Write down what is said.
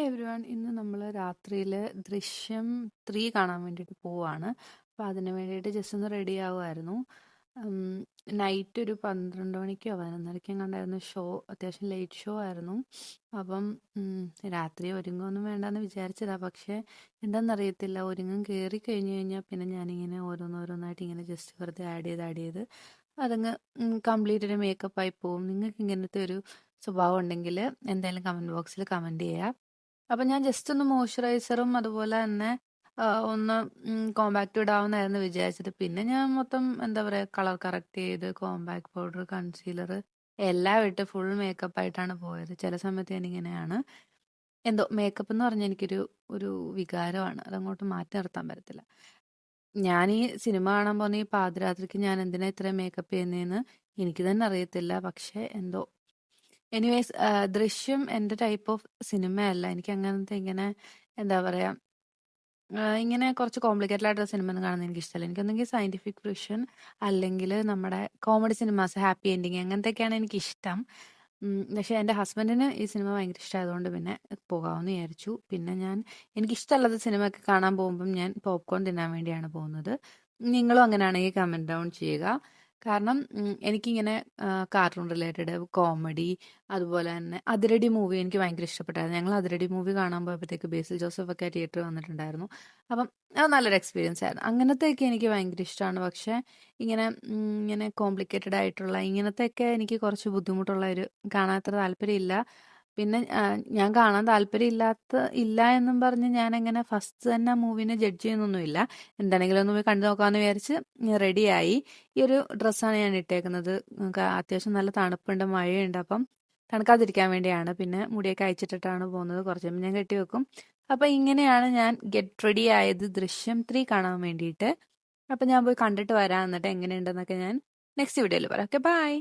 Hi everyone. ഇന്ന് നമ്മൾ രാത്രിയിൽ ദൃശ്യം 3 കാണാൻ വേണ്ടിയിട്ട് പോവാണ്. അപ്പോൾ അതിന് വേണ്ടിയിട്ട് ജസ്റ്റ് ഒന്ന് റെഡി ആവുമായിരുന്നു. നൈറ്റ് ഒരു 12 മണിക്കോ 11:30 എങ്ങാണ്ടായിരുന്നു ഷോ. അത്യാവശ്യം ലേറ്റ് ഷോ ആയിരുന്നു. അപ്പം രാത്രി ഒരുങ്ങുമൊന്നും വേണ്ടെന്ന് വിചാരിച്ചതാ. പക്ഷേ എന്താണെന്നറിയത്തില്ല, ഒരുങ്ങും കയറി കഴിഞ്ഞ് കഴിഞ്ഞാൽ പിന്നെ ഞാനിങ്ങനെ ഓരോന്നോരോന്നായിട്ട് ഇങ്ങനെ ജസ്റ്റ് വെറുതെ ആഡ് ചെയ്ത് അതങ്ങ് കംപ്ലീറ്റ് ഒരു മേക്കപ്പ് ആയി പോവും. നിങ്ങൾക്ക് ഇങ്ങനത്തെ ഒരു സ്വഭാവം ഉണ്ടെങ്കിൽ എന്തായാലും കമൻറ്റ് ബോക്സിൽ കമൻറ്റ് ചെയ്യുക. അപ്പം ഞാൻ ജസ്റ്റ് ഒന്ന് മോയ്സ്ചറൈസറും അതുപോലെ തന്നെ ഒന്ന് കോമ്പാക്റ്റ് ഇടാവുന്നതായിരുന്നു വിചാരിച്ചത്. പിന്നെ ഞാൻ മൊത്തം എന്താ പറയുക കളർ കറക്റ്റ് ചെയ്ത് കോമ്പാക്ട് പൗഡർ കൺസീലർ എല്ലാം ഇട്ട് ഫുൾ മേക്കപ്പ് ആയിട്ടാണ് പോയത്. ചില സമയത്ത് ഞാനിങ്ങനെയാണ്. എന്തോ മേക്കപ്പ് എന്ന് പറഞ്ഞാൽ എനിക്കൊരു ഒരു വികാരമാണ്. അതങ്ങോട്ട് മാറ്റി നിർത്താൻ പറ്റത്തില്ല. ഞാൻ ഈ സിനിമ കാണാൻ പോകുന്ന ഈ പാതിരാത്രിക്ക് ഞാൻ എന്തിനാ ഇത്രയും മേക്കപ്പ് ചെയ്യുന്നതെന്ന് എനിക്ക് തന്നെ അറിയത്തില്ല. പക്ഷേ എന്തോ എനിവേസ് ദൃശ്യം എൻ്റെ ടൈപ്പ് ഓഫ് സിനിമയല്ല. എനിക്ക് അങ്ങനത്തെ ഇങ്ങനെ എന്താ പറയാ ഇങ്ങനെ കുറച്ച് കോംപ്ലിക്കേറ്റഡ് ആയിട്ടുള്ള സിനിമ ഒന്നും കാണുന്നത് എനിക്ക് ഇഷ്ടമല്ല. എനിക്കൊന്നെങ്കിൽ സയന്റിഫിക് ഫിക്ഷൻ അല്ലെങ്കിൽ നമ്മുടെ കോമഡി സിനിമാസ് ഹാപ്പി എൻഡിങ് അങ്ങനത്തെയൊക്കെയാണ് എനിക്കിഷ്ടം. പക്ഷേ എൻ്റെ ഹസ്ബൻഡിന് ഈ സിനിമ ഭയങ്കര ഇഷ്ടമായതുകൊണ്ട് പിന്നെ പോകാമെന്ന് വിചാരിച്ചു. പിന്നെ എനിക്കിഷ്ടമല്ലാത്ത സിനിമയൊക്കെ കാണാൻ പോകുമ്പം ഞാൻ പോപ്കോൺ തിന്നാൻ വേണ്ടിയാണ് പോകുന്നത്. നിങ്ങളും അങ്ങനെയാണെങ്കിൽ കമൻറ്റ് ഡൗൺ ചെയ്യുക. കാരണം എനിക്കിങ്ങനെ കാർട്ടൂൺ റിലേറ്റഡ് കോമഡി അതുപോലെ തന്നെ അതിരടി മൂവി എനിക്ക് ഭയങ്കര ഇഷ്ടപ്പെട്ടായിരുന്നു. ഞങ്ങൾ അതിരടി മൂവി കാണാൻ പോയപ്പോഴത്തേക്ക് ബേസിൽ ജോസഫ് ഒക്കെ തിയേറ്ററിൽ വന്നിട്ടുണ്ടായിരുന്നു. അപ്പം അത് നല്ലൊരു എക്സ്പീരിയൻസ് ആയിരുന്നു. അങ്ങനത്തെയൊക്കെ എനിക്ക് ഭയങ്കര ഇഷ്ടമാണ്. പക്ഷേ ഇങ്ങനെ കോംപ്ലിക്കേറ്റഡ് ആയിട്ടുള്ള ഇങ്ങനത്തെയൊക്കെ എനിക്ക് കുറച്ച് ബുദ്ധിമുട്ടുള്ള കാണാൻ അത്ര താല്പര്യമില്ല. പിന്നെ ഞാൻ കാണാൻ ഇല്ല എന്നും പറഞ്ഞ് ഞാനങ്ങനെ ഫസ്റ്റ് തന്നെ മൂവിനെ ജഡ്ജ് ചെയ്യുന്നൊന്നുമില്ല. എന്താണെങ്കിലും ഒന്ന് പോയി കണ്ടു നോക്കാമെന്ന് വിചാരിച്ച് റെഡിയായി. ഈ ഒരു ഡ്രസ്സാണ് ഞാൻ ഇട്ടേക്കുന്നത്. അത്യാവശ്യം നല്ല തണുപ്പുണ്ട്, മഴയുണ്ട്. അപ്പം തണുക്കാതിരിക്കാൻ വേണ്ടിയാണ്. പിന്നെ മുടിയൊക്കെ അയച്ചിട്ടിട്ടാണ് പോകുന്നത്. കുറച്ച് കഴിയുമ്പോൾ ഞാൻ കെട്ടി വെക്കും. അപ്പം ഇങ്ങനെയാണ് ഞാൻ ഗെറ്റ് റെഡി ആയത് ദൃശ്യം 3 കാണാൻ വേണ്ടിയിട്ട്. അപ്പം ഞാൻ പോയി കണ്ടിട്ട് വരാം. എന്നിട്ട് എങ്ങനെയുണ്ടെന്നൊക്കെ ഞാൻ നെക്സ്റ്റ് വീഡിയോയിൽ പറയാം. Okay, by.